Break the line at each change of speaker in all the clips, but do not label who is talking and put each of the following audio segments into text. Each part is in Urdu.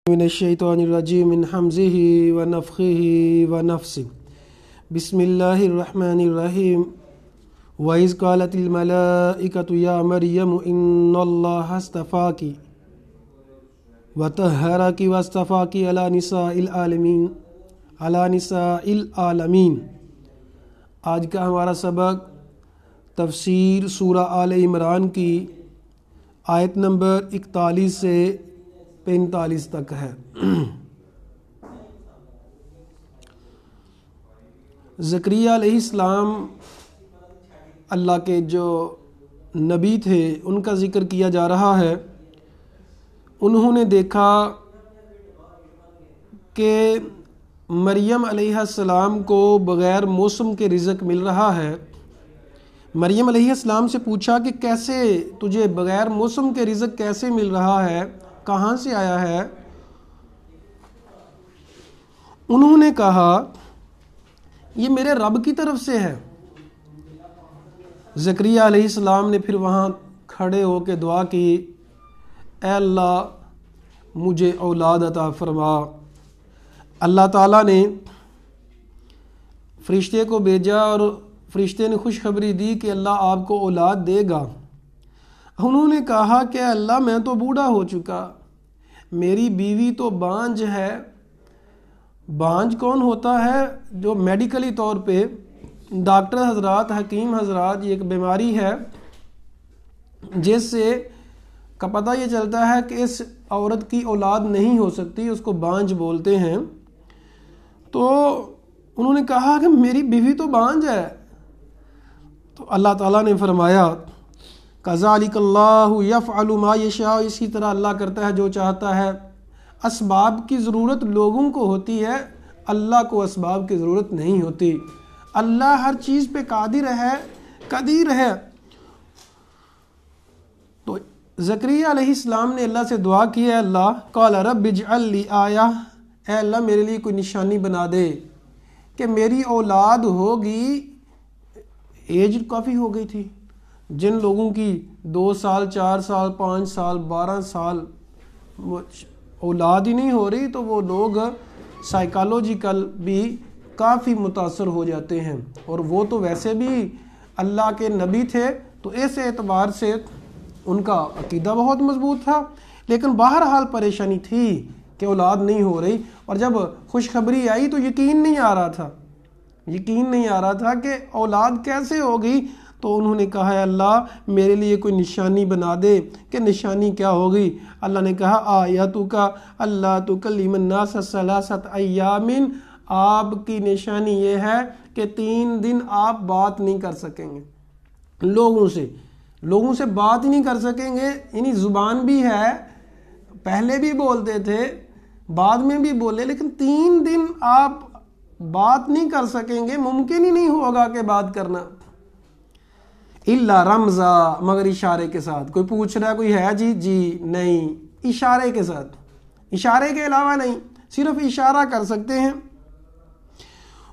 من الشیطان الرجیم من حمزه ونفخه ونفسه بسم اللہ الرحمن الرحیم وَإِذْ قَالَتِ الْمَلَائِكَةُ يَا مَرْيَمُ إِنَّ اللَّهَ اصْطَفَاكِ وَطَهَّرَكِ وَاصْطَفَاكِ عَلَى نِسَاءِ الْعَالَمِينَ۔ آج کا ہمارا سبق تفسیر سورہ آل عمران کی آیت نمبر 41 سے 45 تک ہے۔ زکریا علیہ السلام اللہ کے جو نبی تھے ان کا ذکر کیا جا رہا ہے۔ انہوں نے دیکھا کہ مریم علیہ السلام کو بغیر موسم کے رزق مل رہا ہے۔ مریم علیہ السلام سے پوچھا کہ کیسے تجھے بغیر موسم کے رزق کیسے مل رہا ہے، کہاں سے آیا ہے؟ انہوں نے کہا یہ میرے رب کی طرف سے ہے۔ زکریا علیہ السلام نے پھر وہاں کھڑے ہو کے دعا کی، اے اللہ مجھے اولاد عطا فرما۔ اللہ تعالیٰ نے فرشتے کو بھیجا اور فرشتے نے خوشخبری دی کہ اللہ آپ کو اولاد دے گا۔ انہوں نے کہا کہ اللہ میں تو بوڑھا ہو چکا، میری بیوی تو بانجھ ہے۔ بانجھ کون ہوتا ہے؟ جو میڈیکلی طور پہ ڈاکٹر حضرات، حکیم حضرات، یہ ایک بیماری ہے جس سے کا پتہ یہ چلتا ہے کہ اس عورت کی اولاد نہیں ہو سکتی، اس کو بانجھ بولتے ہیں۔ تو انہوں نے کہا کہ میری بیوی تو بانجھ ہے۔ تو اللہ تعالیٰ نے فرمایا کذالک اللہ یفعل ما یشاء، اسی طرح اللہ کرتا ہے جو چاہتا ہے۔ اسباب کی ضرورت لوگوں کو ہوتی ہے، اللہ کو اسباب کی ضرورت نہیں ہوتی۔ اللہ ہر چیز پہ قدیر ہے۔ تو زکریا علیہ السلام نے اللہ سے دعا کی ہے، اللہ قال رب اجعل لی آیہ، اے اللہ میرے لیے کوئی نشانی بنا دے کہ میری اولاد ہوگی۔ ایج کافی ہو گئی تھی، جن لوگوں کی 2 سال 4 سال 5 سال 12 سال اولاد ہی نہیں ہو رہی تو وہ لوگ سائیکالوجیکل بھی کافی متاثر ہو جاتے ہیں، اور وہ تو ویسے بھی اللہ کے نبی تھے تو اس اعتبار سے ان کا عقیدہ بہت مضبوط تھا، لیکن بہرحال پریشانی تھی کہ اولاد نہیں ہو رہی۔ اور جب خوشخبری آئی تو یقین نہیں آ رہا تھا کہ اولاد کیسے ہوگی۔ تو انہوں نے کہا ہے اللہ میرے لیے کوئی نشانی بنا دے۔ کہ نشانی کیا ہوگی؟ اللہ نے کہا آیاتک اللہ تکلم الناس 3 ایام، آپ کی نشانی یہ ہے کہ 3 دن آپ بات نہیں کر سکیں گے لوگوں سے بات نہیں کر سکیں گے، یعنی زبان بھی ہے، پہلے بھی بولتے تھے بعد میں بھی بولے، لیکن 3 دن آپ بات نہیں کر سکیں گے، ممکن ہی نہیں ہوگا کہ بات کرنا۔ الا رمزا، مگر اشارے کے ساتھ۔ کوئی پوچھ رہا ہے کوئی ہے جی نہیں، اشارے کے ساتھ، اشارے کے علاوہ نہیں، صرف اشارہ کر سکتے ہیں۔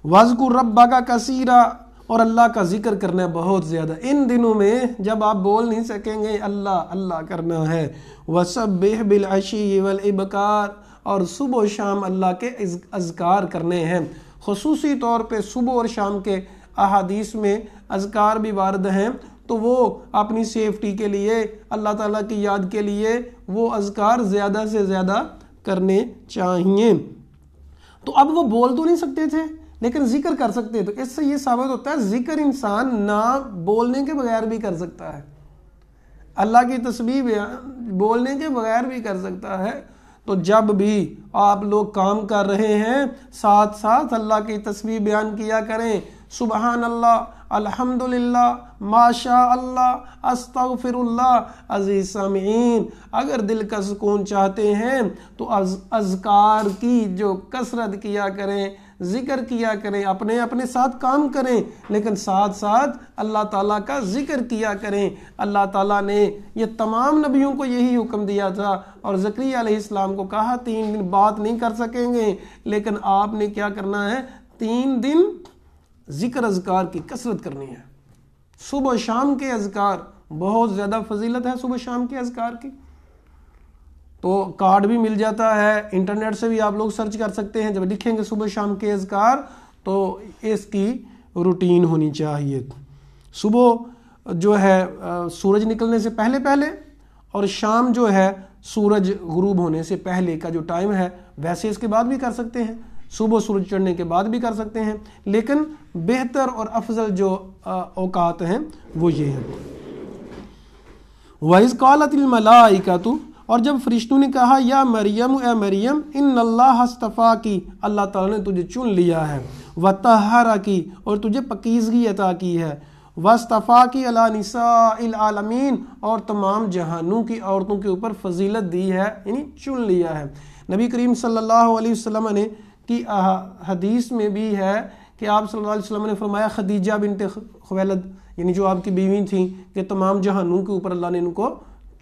وَاذْكُرْ رَبَّكَ كَثِيرًا، اور اللہ کا ذکر کرنا ہے بہت زیادہ۔ ان دنوں میں جب آپ بول نہیں سکیں گے اللہ کرنا ہے۔ وَسَبِّحْ بِالْعَشِيِّ وَالْإِبْكَارِ، اور صبح و شام اللہ کے اذکار کرنے ہیں۔ خصوصی طور پہ صبح اور شام کے احادیث میں اذکار بھی وارد ہیں، تو وہ اپنی سیفٹی کے لیے، اللہ تعالیٰ کی یاد کے لیے وہ اذکار زیادہ سے زیادہ کرنے چاہیے۔ تو اب وہ بول تو نہیں سکتے تھے لیکن ذکر کر سکتے، تو اس سے یہ ثابت ہوتا ہے ذکر انسان نہ بولنے کے بغیر بھی کر سکتا ہے، اللہ کی تسبیح بولنے کے بغیر بھی کر سکتا ہے۔ تو جب بھی آپ لوگ کام کر رہے ہیں ساتھ ساتھ اللہ کی تسبیح بیان کیا کریں، سبحان اللہ، الحمدللہ، ماشاء اللہ، استغفر اللہ۔ عزیز سامعین، اگر دل کا سکون چاہتے ہیں تو اذکار کی جو کثرت کیا کریں، ذکر کیا کریں، اپنے ساتھ کام کریں، لیکن ساتھ ساتھ اللہ تعالیٰ کا ذکر کیا کریں۔ اللہ تعالیٰ نے یہ تمام نبیوں کو یہی حکم دیا تھا، اور زکریا علیہ السلام کو کہا 3 دن بات نہیں کر سکیں گے، لیکن آپ نے کیا کرنا ہے؟ 3 دن ذکر اذکار کی کثرت کرنی ہے۔ صبح و شام کے اذکار، بہت زیادہ فضیلت ہے صبح و شام کے اذکار کی۔ تو کارڈ بھی مل جاتا ہے، انٹرنیٹ سے بھی آپ لوگ سرچ کر سکتے ہیں. جب لکھیں گے صبح شام کے اذکار تو اس کی روٹین ہونی چاہیے. صبح جو ہے سورج نکلنے سے پہلے پہلے، اور شام جو ہے سورج غروب ہونے سے پہلے کا جو ٹائم ہے. ویسے اس کے بعد بھی کر سکتے ہیں، صبح سورج چڑھنے کے بعد بھی کر سکتے ہیں، لیکن بہتر اور افضل جو اوقات ہیں وہ یہ ہیں. وَإِذْ قَالَتِ الْمَلَائِكَةُ، اور جب فرشتوں نے کہا یا مریم، اے مریم، ان اللہ اصطفاکی، اللہ تعالیٰ نے تجھے چن لیا ہے، وطہرکی، اور تجھے پاکیزگی عطا کی ہے، واصطفاکی علی نساء العالمین، اور تمام جہانوں کی عورتوں کے اوپر فضیلت دی ہے، یعنی چن لیا ہے. نبی کریم صلی اللہ علیہ وسلم نے کی حدیث میں بھی ہے کہ آپ صلی اللہ علیہ وسلم نے فرمایا خدیجہ بنت خویلد، یعنی جو آپ کی بیوی تھیں، کہ تمام جہانوں کے اوپر اللہ نے ان کو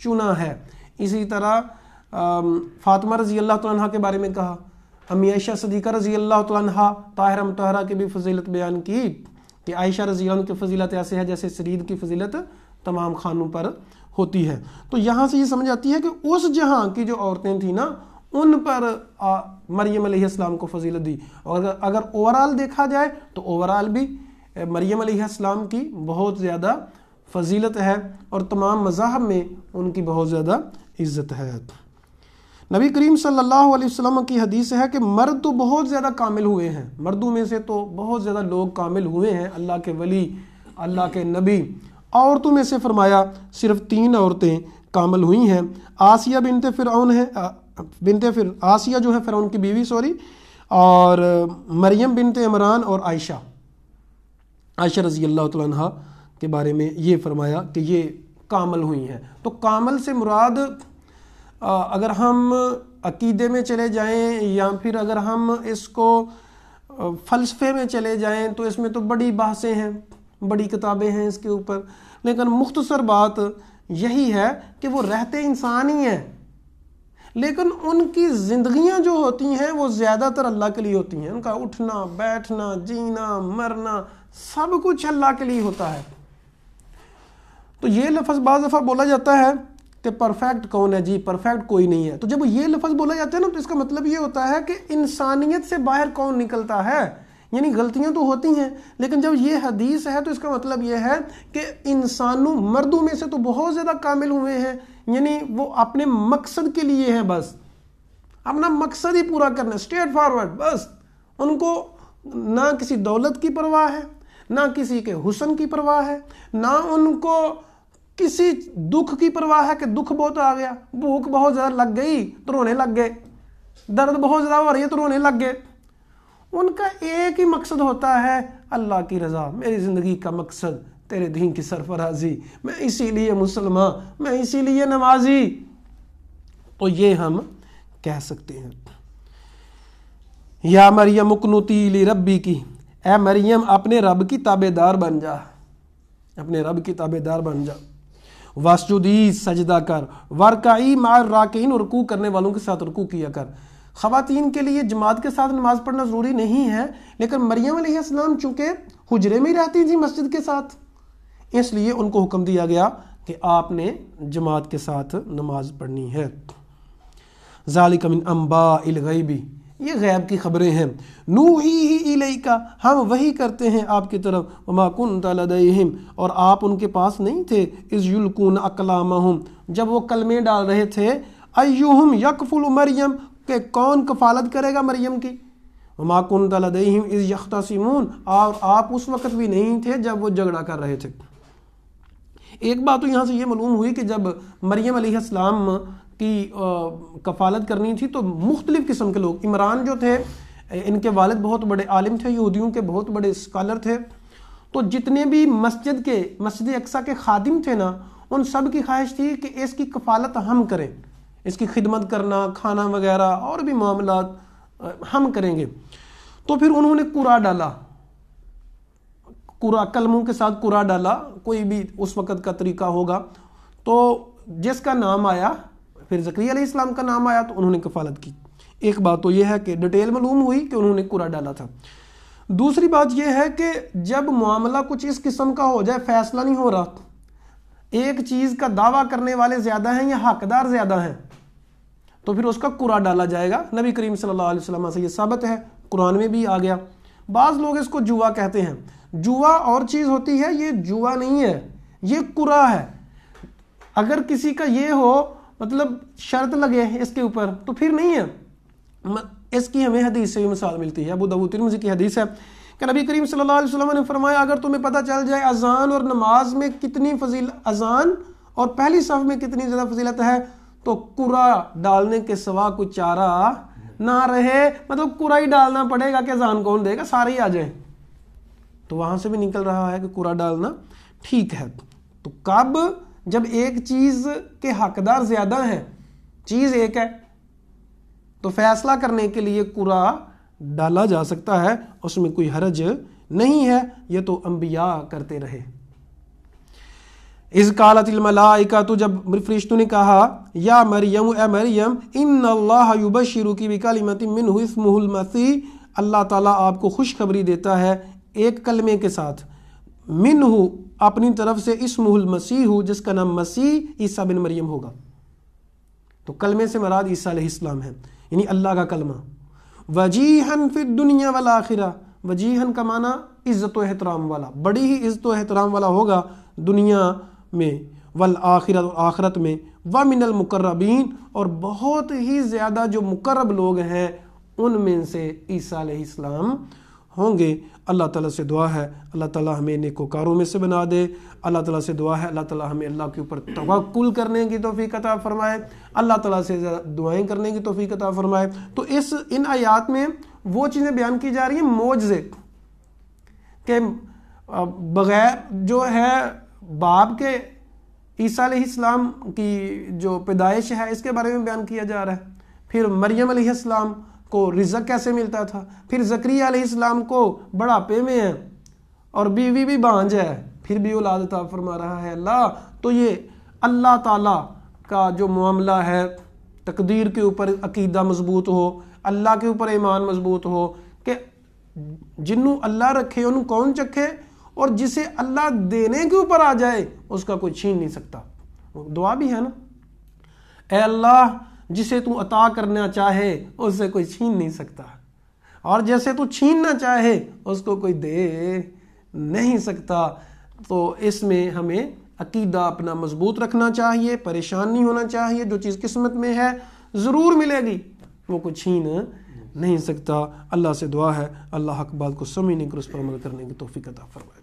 چنا ہے. اسی طرح فاطمہ رضی اللہ تعالیٰ عنہ کے بارے میں کہا، امی عائشہ صدیقہ رضی اللہ تعالیٰ عنہ طاہرہ مطہرہ کی بھی فضیلت بیان کی کہ عائشہ رضی اللہ عنہ کی فضیلت ایسے ہے جیسے سرید کی فضیلت تمام خانوں پر ہوتی ہے. تو یہاں سے یہ سمجھ آتی ہے کہ اس جہاں کی جو عورتیں تھیں نا، ان پر مریم علیہ السلام کو فضیلت دی. اور اگر اوورال دیکھا جائے تو اوورال بھی مریم علیہ السلام کی بہت زیادہ فضیلت ہے، اور تمام مذاہب میں ان کی بہت زیادہ عزت ہے. نبی کریم صلی اللہ علیہ وسلم کی حدیث ہے کہ مرد تو بہت زیادہ کامل ہوئے ہیں، مردوں میں سے تو بہت زیادہ لوگ کامل ہوئے ہیں، اللہ کے ولی، اللہ کے نبی. عورتوں میں سے فرمایا صرف 3 عورتیں کامل ہوئی ہیں. آسیہ بنت فرعون ہے، آسیہ جو ہے فرعون کی بیوی، اور مریم بنت عمران، اور عائشہ رضی اللہ تعالیٰ عنہ کے بارے میں یہ فرمایا کہ یہ کامل ہوئی ہیں. تو کامل سے مراد اگر ہم عقیدے میں چلے جائیں یا پھر اگر ہم اس کو فلسفے میں چلے جائیں تو اس میں تو بڑی بحثیں ہیں، بڑی کتابیں ہیں اس کے اوپر، لیکن مختصر بات یہی ہے کہ وہ رہتے انسان ہی ہیں، لیکن ان کی زندگیاں جو ہوتی ہیں وہ زیادہ تر اللہ کے لیے ہوتی ہیں. ان کا اٹھنا بیٹھنا جینا مرنا سب کچھ اللہ کے لیے ہوتا ہے. تو یہ لفظ بعض دفعہ بولا جاتا ہے کہ پرفیکٹ کون ہے؟ جی پرفیکٹ کوئی نہیں ہے. تو جب یہ لفظ بولا جاتا ہے نا تو اس کا مطلب یہ ہوتا ہے کہ انسانیت سے باہر کون نکلتا ہے. یعنی غلطیاں تو ہوتی ہیں، لیکن جب یہ حدیث ہے تو اس کا مطلب یہ ہے کہ انسانوں مردوں میں سے تو بہت زیادہ کامل ہوئے ہیں، یعنی وہ اپنے مقصد کے لیے ہیں، بس اپنا مقصد ہی پورا کرنا، اسٹریٹ فارورڈ. بس ان کو نہ کسی دولت کی پرواہ ہے، نہ کسی کے حسن کی پرواہ ہے، نہ ان کو کسی دکھ کی پرواہ ہے کہ دکھ بہت آ گیا، بھوک بہت زیادہ لگ گئی تو رونے لگ گئے، درد بہت زیادہ ہو رہی ہے تو رونے لگ گئے. ان کا ایک ہی مقصد ہوتا ہے اللہ کی رضا، میری زندگی کا مقصد تیرے دین کی سرفرازی، میں اسی لیے مسلمان، میں اسی لیے نمازی. تو یہ ہم کہہ سکتے ہیں. یا مریم اقنتی لربی کی، اے مریم اپنے رب کی تابع دار بن جا، اپنے رب کی تابع دار بن جا. واسجدی، سجدہ کر، ورکعی مع الراکعین، رکوع کرنے والوں کے ساتھ رکوع کیا کر. خواتین کے لیے جماعت کے ساتھ نماز پڑھنا ضروری نہیں ہے، لیکن مریم علیہ السلام چونکہ حجرے میں رہتی تھی مسجد کے ساتھ، اس لیے ان کو حکم دیا گیا کہ آپ نے جماعت کے ساتھ نماز پڑھنی ہے. ذالک من انباء الغیب، یہ غیب کی خبریں ہیں. نوحیہ الیک، ہم وحی کرتے ہیں آپ کی طرف. وما کنت لدیہم، اور آپ ان کے پاس نہیں تھے. اذ یلقون اقلامہم، جب وہ کلمے ڈال رہے تھے. ایہم یکفل مریم، کہ کون کفالت کرے گا مریم کی. وما کنت لدیہم اذ یختصمون، اور آپ اس وقت بھی نہیں تھے جب وہ جھگڑا کر رہے تھے. ایک بات تو یہاں سے یہ معلوم ہوئی کہ جب مریم علیہ السلام کی کفالت کرنی تھی تو مختلف قسم کے لوگ، عمران جو تھے ان کے والد بہت بڑے عالم تھے، یہودیوں کے بہت بڑے اسکالر تھے، تو جتنے بھی مسجد اقصیٰ کے خادم تھے نا، ان سب کی خواہش تھی کہ اس کی کفالت ہم کریں، اس کی خدمت کرنا، کھانا وغیرہ اور بھی معاملات ہم کریں گے. تو پھر انہوں نے قرآ ڈالا، قرآ کلموں کے ساتھ قرآ ڈالا، کوئی بھی اس وقت کا طریقہ ہوگا. تو جس کا نام آیا، پھر زکریا علیہ السلام کا نام آیا تو انہوں نے کفالت کی. ایک بات تو یہ ہے کہ ڈیٹیل معلوم ہوئی کہ انہوں نے قرآ ڈالا تھا. دوسری بات یہ ہے کہ جب معاملہ کچھ اس قسم کا ہو جائے، فیصلہ نہیں ہو رہا، ایک چیز کا دعویٰ کرنے والے زیادہ ہیں یا حقدار زیادہ ہیں، تو پھر اس کا قرا ڈالا جائے گا. نبی کریم صلی اللہ علیہ وسلم سے یہ ثابت ہے, قرآن میں بھی آ گیا. بعض لوگ اس کو جوا کہتے ہیں. جوا اور چیز ہوتی ہے, یہ جوا نہیں ہے, یہ قرا ہے. اگر کسی کا یہ ہو مطلب شرط لگے اس کے اوپر تو پھر نہیں ہے. اس کی ہمیں حدیث سے بھی مثال ملتی ہے. ابو داؤد ترمذی کی حدیث ہے کہ نبی کریم صلی اللہ علیہ وسلم نے فرمایا اگر تمہیں پتہ چل جائے اذان اور نماز میں کتنی فضیلت, اذان اور پہلی صف میں کتنی زیادہ فضیلت ہے, تو قرا ڈالنے کے سوا کوئی چارہ نہ رہے. مطلب قرا ہی ڈالنا پڑے گا کہ اذان کون دے گا, سارے ہی آ جائیں. تو وہاں سے بھی نکل رہا ہے کہ قرا ڈالنا ٹھیک ہے. تو کب, جب ایک چیز کے حقدار زیادہ ہیں, چیز ایک ہے, تو فیصلہ کرنے کے لیے قرا ڈالا جا سکتا ہے, اس میں کوئی حرج نہیں ہے. یہ تو انبیاء کرتے رہے. اذ قالت الملائکہ, تو جب فرشتوں نے کہا یا مریم, اے مریم, ان اللہ یبشرک بکلمۃ منہ اسمہ المسیح, اللہ تعالیٰ آپ کو خوشخبری دیتا ہے ایک کلمے کے ساتھ, منہ اپنی طرف سے, اسمہ المسیح جس کا نام مسیح عیسیٰ بن مریم ہوگا. تو کلمے سے مراد عیسیٰ علیہ السلام ہے, یعنی اللہ کا کلمہ. وجیہن فی الدنیا والآخرہ, وجیہن کا معنی عزت و احترام والا, بڑی ہی عزت و احترام والا ہوگا دنیا میں, والآخرہ, آخرت میں, ومن المقربین, اور بہت ہی زیادہ جو مقرب لوگ ہیں ان میں سے عیسیٰ علیہ السلام ہوں گے. اللہ تعالیٰ سے دعا ہے اللہ تعالیٰ ہمیں نیکوکاروں میں سے بنا دے. اللہ تعالیٰ سے دعا ہے اللہ تعالیٰ ہمیں اللہ کے اوپر توکل کرنے کی توفیق عطا فرمائے, اللہ تعالیٰ سے دعائیں کرنے کی توفیق عطا فرمائے. تو ان آیات میں وہ چیزیں بیان کی جا رہی ہیں معجزے کہ بغیر جو ہے باپ کے عیسیٰ علیہ السلام کی جو پیدائش ہے اس کے بارے میں بیان کیا جا رہا ہے. پھر مریم علیہ السلام کو رزق کیسے ملتا تھا, پھر زکریا علیہ السلام کو بڑھاپے میں ہے اور بیوی بھی بانجھ ہے, پھر بھی اولاد عطا فرما رہا ہے اللہ. تو یہ اللہ تعالیٰ کا جو معاملہ ہے, تقدیر کے اوپر عقیدہ مضبوط ہو, اللہ کے اوپر ایمان مضبوط ہو کہ جنوں اللہ رکھے انہوں کون چکھے, اور جسے اللہ دینے کے اوپر آ جائے اس کا کوئی چھین نہیں سکتا. دعا بھی ہے نا, اے اللہ جسے تو عطا کرنا چاہے اس سے کوئی چھین نہیں سکتا, اور جیسے تو چھیننا چاہے اس کو کوئی دے نہیں سکتا. تو اس میں ہمیں عقیدہ اپنا مضبوط رکھنا چاہیے, پریشان نہیں ہونا چاہیے. جو چیز قسمت میں ہے ضرور ملے گی, وہ کوئی چھین نہیں سکتا. اللہ سے دعا ہے اللہ حق بات کو سمجھنے اور اس پر عمل کرنے کی توفیق عطا فرمائے.